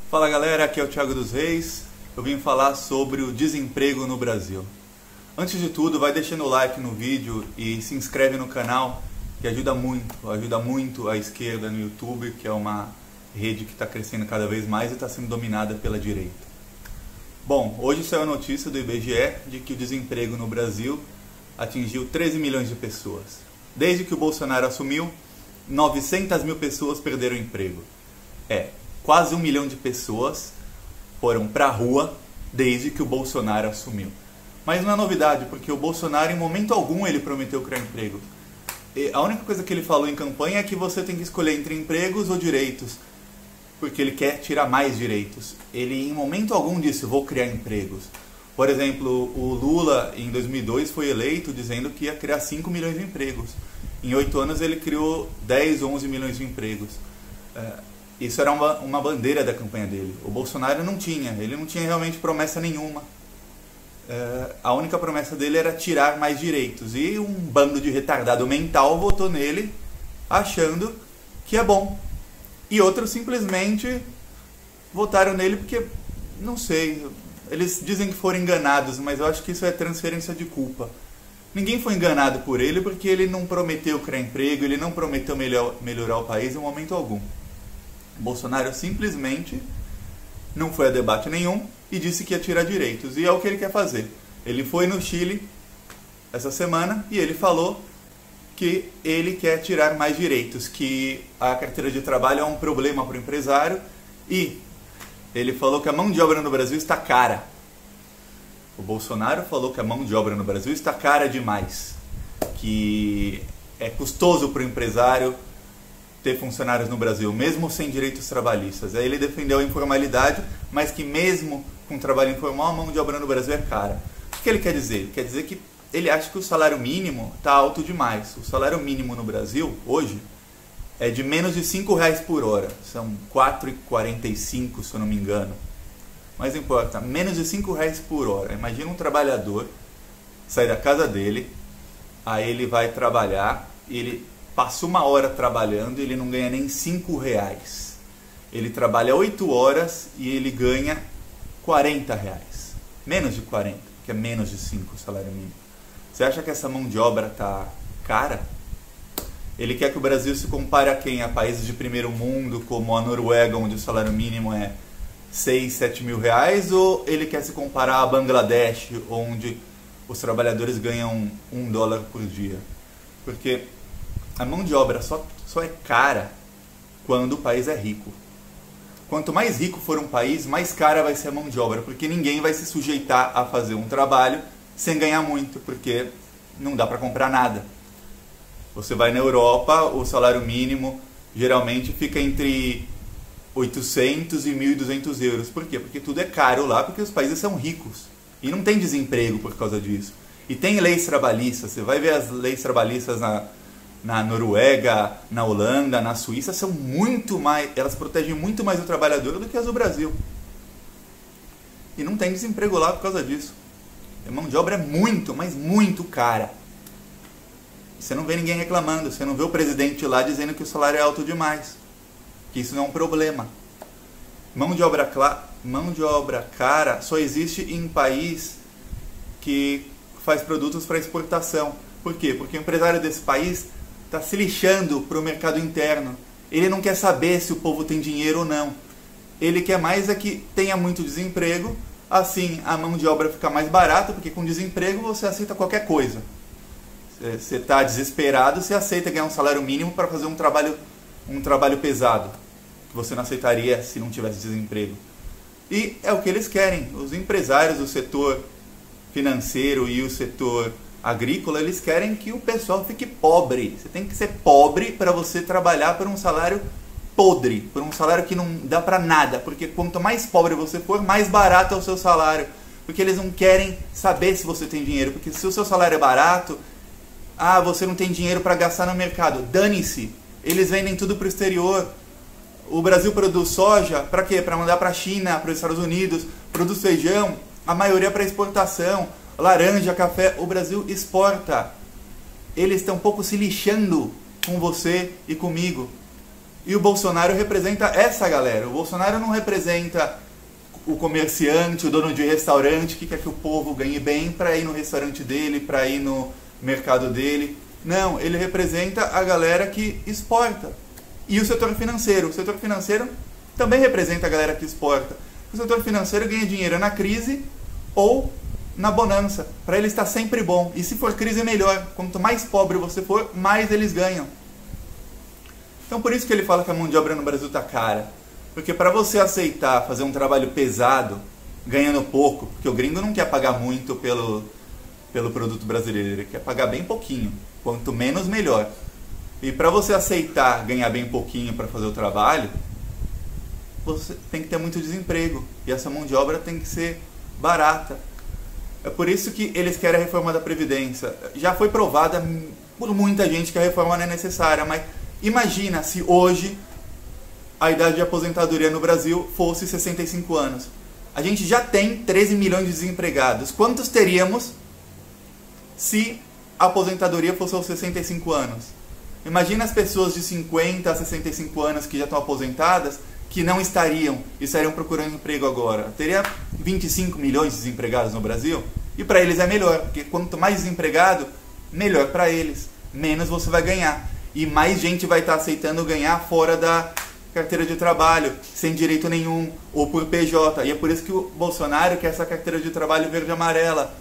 Fala galera, aqui é o Thiago dos Reis. Eu vim falar sobre o desemprego no Brasil. Antes de tudo, vai deixando o like no vídeo e se inscreve no canal, que ajuda muito a esquerda no YouTube, que é uma rede que está crescendo cada vez mais e está sendo dominada pela direita. Bom, hoje saiu a notícia do IBGE de que o desemprego no Brasil atingiu 13 milhões de pessoas. Desde que o Bolsonaro assumiu, 900 mil pessoas perderam emprego. Quase 1 milhão de pessoas foram para a rua desde que o Bolsonaro assumiu. Mas não é novidade, porque o Bolsonaro em momento algum ele prometeu criar emprego. E a única coisa que ele falou em campanha é que você tem que escolher entre empregos ou direitos, porque ele quer tirar mais direitos. Ele em momento algum disse, vou criar empregos. Por exemplo, o Lula em 2002 foi eleito dizendo que ia criar 5 milhões de empregos. Em 8 anos ele criou 10, 11 milhões de empregos. Isso era uma bandeira da campanha dele. O Bolsonaro não tinha, ele não tinha realmente promessa nenhuma. A única promessa dele era tirar mais direitos. E um bando de retardado mental votou nele achando que é bom. E outros simplesmente votaram nele porque, não sei, eles dizem que foram enganados, mas eu acho que isso é transferência de culpa. Ninguém foi enganado por ele porque ele não prometeu criar emprego, ele não prometeu melhorar o país em momento algum. Bolsonaro simplesmente não foi a debate nenhum e disse que ia tirar direitos. E é o que ele quer fazer. Ele foi no Chile essa semana e ele falou que ele quer tirar mais direitos, que a carteira de trabalho é um problema para o empresário e ele falou que a mão de obra no Brasil está cara. O Bolsonaro falou que a mão de obra no Brasil está cara demais, que é custoso para o empresário ter funcionários no Brasil, mesmo sem direitos trabalhistas. Aí ele defendeu a informalidade, mas que mesmo com trabalho informal, a mão de obra no Brasil é cara. O que ele quer dizer? Ele quer dizer que ele acha que o salário mínimo está alto demais. O salário mínimo no Brasil, hoje, é de menos de R$5 por hora. São R$4,45, se eu não me engano. Mas não importa, menos de R$5 por hora. Imagina um trabalhador sair da casa dele, aí ele vai trabalhar, ele passa 1 hora trabalhando e ele não ganha nem R$5. Ele trabalha 8 horas e ele ganha R$40. Menos de 40, que é menos de 5 o salário mínimo. Você acha que essa mão de obra está cara? Ele quer que o Brasil se compare a quem? A países de primeiro mundo, como a Noruega, onde o salário mínimo é 6, 7 mil reais? Ou ele quer se comparar a Bangladesh, onde os trabalhadores ganham $1 por dia? Porque a mão de obra só é cara quando o país é rico. Quanto mais rico for um país, mais cara vai ser a mão de obra, porque ninguém vai se sujeitar a fazer um trabalho sem ganhar muito, porque não dá para comprar nada. Você vai na Europa, o salário mínimo geralmente fica entre 800 e 1.200 euros. Por quê? Porque tudo é caro lá, porque os países são ricos. E não tem desemprego por causa disso. E tem leis trabalhistas, você vai ver as leis trabalhistas na Noruega, na Holanda, na Suíça, são muito mais, elas protegem muito mais o trabalhador do que as do Brasil. E não tem desemprego lá por causa disso. A mão de obra é muito, mas muito cara. Você não vê ninguém reclamando, você não vê o presidente lá dizendo que o salário é alto demais, que isso não é um problema. Mão de obra cara só existe em país que faz produtos para exportação. Por quê? Porque o empresário desse país está se lixando para o mercado interno. Ele não quer saber se o povo tem dinheiro ou não. Ele quer mais é que tenha muito desemprego, assim a mão de obra fica mais barata, porque com desemprego você aceita qualquer coisa. Você está desesperado, você aceita ganhar um salário mínimo para fazer um trabalho pesado, que você não aceitaria se não tivesse desemprego. E é o que eles querem. Os empresários do setor financeiro e o setor agrícola, eles querem que o pessoal fique pobre. Você tem que ser pobre para você trabalhar por um salário podre, por um salário que não dá para nada, porque quanto mais pobre você for, mais barato é o seu salário, porque eles não querem saber se você tem dinheiro, porque se o seu salário é barato, você não tem dinheiro para gastar no mercado, dane-se, eles vendem tudo para o exterior. O Brasil produz soja, para quê? Para mandar para a China, para os Estados Unidos, produz feijão, a maioria para exportação, laranja, café, o Brasil exporta. Eles estão um pouco se lixando com você e comigo. E o Bolsonaro representa essa galera. O Bolsonaro não representa o comerciante, o dono de restaurante que quer que o povo ganhe bem para ir no restaurante dele, para ir no mercado dele. Não, ele representa a galera que exporta. E o setor financeiro. O setor financeiro também representa a galera que exporta. O setor financeiro ganha dinheiro na crise ou na bonança. Para ele está sempre bom. E se for crise, melhor. Quanto mais pobre você for, mais eles ganham. Então por isso que ele fala que a mão de obra no Brasil está cara. Porque para você aceitar fazer um trabalho pesado, ganhando pouco, porque o gringo não quer pagar muito pelo produto brasileiro, ele quer pagar bem pouquinho. Quanto menos, melhor. E para você aceitar ganhar bem pouquinho para fazer o trabalho, você tem que ter muito desemprego. E essa mão de obra tem que ser barata. É por isso que eles querem a reforma da Previdência. Já foi provada por muita gente que a reforma não é necessária, mas imagina se hoje a idade de aposentadoria no Brasil fosse 65 anos. A gente já tem 13 milhões de desempregados. Quantos teríamos se a aposentadoria fosse aos 65 anos? Imagina as pessoas de 50 a 65 anos que já estão aposentadas, que não estariam procurando emprego agora. Teria 25 milhões de desempregados no Brasil? E para eles é melhor, porque quanto mais desempregado, melhor para eles. Menos você vai ganhar. E mais gente vai estar aceitando ganhar fora da carteira de trabalho, sem direito nenhum, ou por PJ. E é por isso que o Bolsonaro quer essa carteira de trabalho verde e amarela,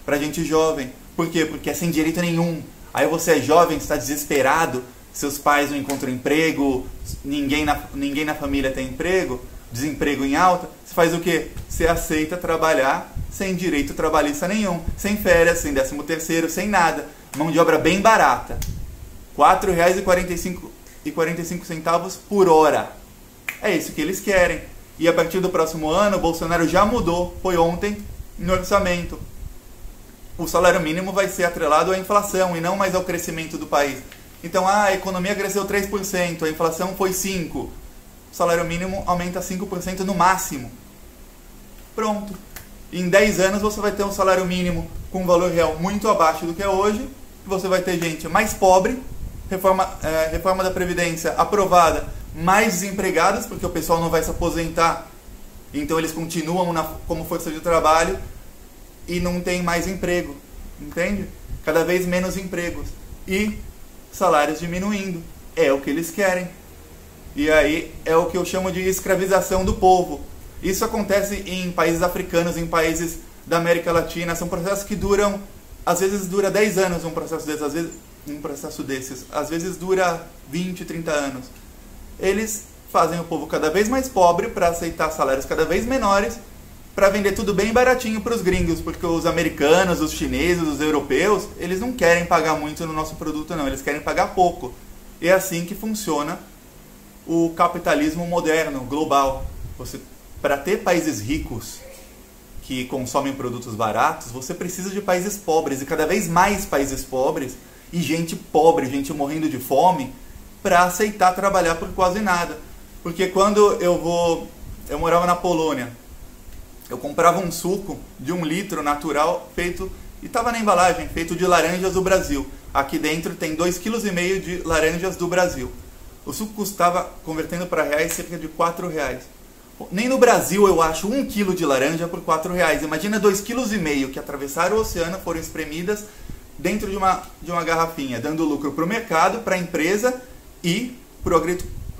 pra gente jovem. Por quê? Porque é sem direito nenhum. Aí você é jovem, está desesperado, seus pais não encontram emprego, ninguém na família tem emprego, desemprego em alta, você faz o quê? Você aceita trabalhar sem direito trabalhista nenhum, sem férias, sem 13º, sem nada. Mão de obra bem barata. R$ 4,45 por hora. É isso que eles querem. E a partir do próximo ano, o Bolsonaro já mudou, foi ontem, no orçamento. O salário mínimo vai ser atrelado à inflação e não mais ao crescimento do país. Então, a economia cresceu 3%, a inflação foi 5%. O salário mínimo aumenta 5% no máximo. Pronto. Em 10 anos você vai ter um salário mínimo com um valor real muito abaixo do que é hoje. Você vai ter gente mais pobre, reforma da Previdência aprovada, mais desempregados, porque o pessoal não vai se aposentar. Então eles continuam como força de trabalho e não tem mais emprego. Entende? Cada vez menos empregos. E salários diminuindo. É o que eles querem. E aí é o que eu chamo de escravização do povo. Isso acontece em países africanos, em países da América Latina. São processos que duram, às vezes dura 10 anos um processo desses, às vezes dura 20, 30 anos. Eles fazem o povo cada vez mais pobre para aceitar salários cada vez menores, para vender tudo bem baratinho para os gringos, porque os americanos, os chineses, os europeus, eles não querem pagar muito no nosso produto não, eles querem pagar pouco. E é assim que funciona o capitalismo moderno, global. Para ter países ricos que consomem produtos baratos, você precisa de países pobres, e cada vez mais países pobres, e gente pobre, gente morrendo de fome, para aceitar trabalhar por quase nada. Porque quando eu morava na Polônia, eu comprava um suco de 1 litro natural feito, e estava na embalagem, feito de laranjas do Brasil. Aqui dentro tem 2,5 kg de laranjas do Brasil. O suco custava, convertendo para reais, cerca de R$4. Nem no Brasil eu acho 1 kg de laranja por R$4. Imagina 2,5 kg que atravessaram o oceano, foram espremidas dentro de uma garrafinha, dando lucro para o mercado, para a empresa e para o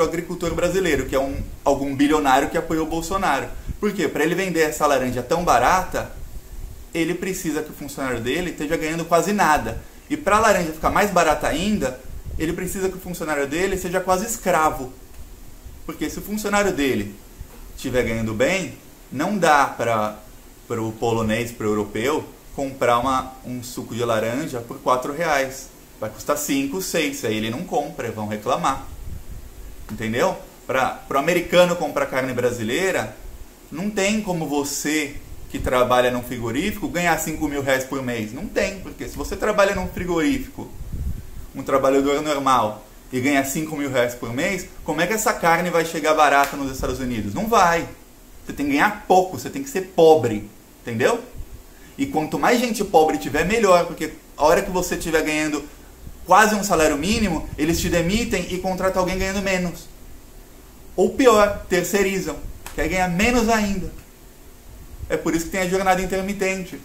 agricultor brasileiro, que é algum bilionário que apoiou o Bolsonaro. Por quê? Para ele vender essa laranja tão barata, ele precisa que o funcionário dele esteja ganhando quase nada. E para a laranja ficar mais barata ainda, ele precisa que o funcionário dele seja quase escravo. Porque se o funcionário dele estiver ganhando bem, não dá para o polonês, para o europeu, comprar um suco de laranja por R$4. Vai custar 5, 6, aí ele não compra, vão reclamar. Entendeu? Para o americano comprar carne brasileira, não tem como você que trabalha num frigorífico ganhar R$5.000 por mês. Não tem, porque se você trabalha num frigorífico, um trabalhador normal, e ganha R$5.000 por mês, como é que essa carne vai chegar barata nos Estados Unidos? Não vai. Você tem que ganhar pouco, você tem que ser pobre. Entendeu? E quanto mais gente pobre tiver, melhor, porque a hora que você estiver ganhando quase um salário mínimo, eles te demitem e contratam alguém ganhando menos. Ou pior, terceirizam, quer ganhar menos ainda. É por isso que tem a jornada intermitente,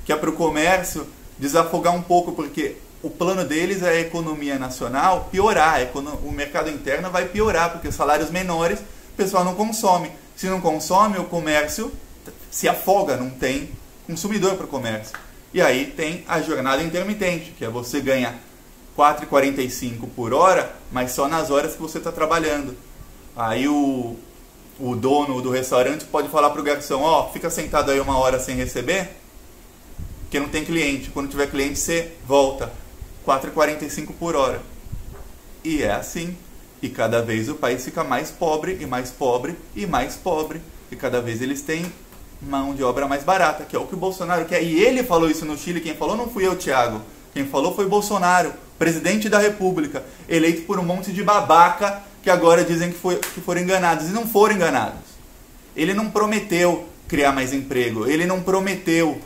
que é para o comércio desafogar um pouco, porque o plano deles é a economia nacional piorar, o mercado interno vai piorar, porque os salários menores o pessoal não consome. Se não consome, o comércio se afoga, não tem consumidor para o comércio. E aí tem a jornada intermitente, que é você ganha R$ 4,45 por hora, mas só nas horas que você está trabalhando. Aí o dono do restaurante pode falar para o garçom, ó, fica sentado aí 1 hora sem receber, porque não tem cliente. Quando tiver cliente, você volta. R$ 4,45 por hora. E é assim. E cada vez o país fica mais pobre, e mais pobre, e mais pobre. E cada vez eles têm mão de obra mais barata, que é o que o Bolsonaro quer. E ele falou isso no Chile. Quem falou não fui eu, Thiago. Quem falou foi Bolsonaro, presidente da República, eleito por um monte de babaca que agora dizem que foram enganados. E não foram enganados. Ele não prometeu criar mais emprego. Ele não prometeu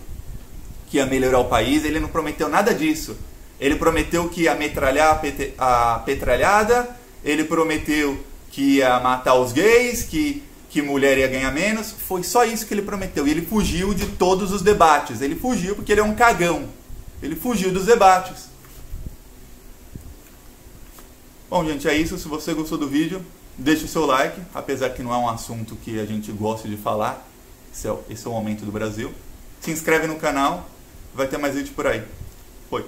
que ia melhorar o país. Ele não prometeu nada disso. Ele prometeu que ia metralhar a petralhada. Ele prometeu que ia matar os gays, que mulher ia ganhar menos. Foi só isso que ele prometeu. E ele fugiu de todos os debates. Ele fugiu porque ele é um cagão. Ele fugiu dos debates. Bom, gente, é isso. Se você gostou do vídeo, deixe o seu like. Apesar que não é um assunto que a gente gosta de falar. Esse é o momento do Brasil. Se inscreve no canal. Vai ter mais vídeo por aí. Foi.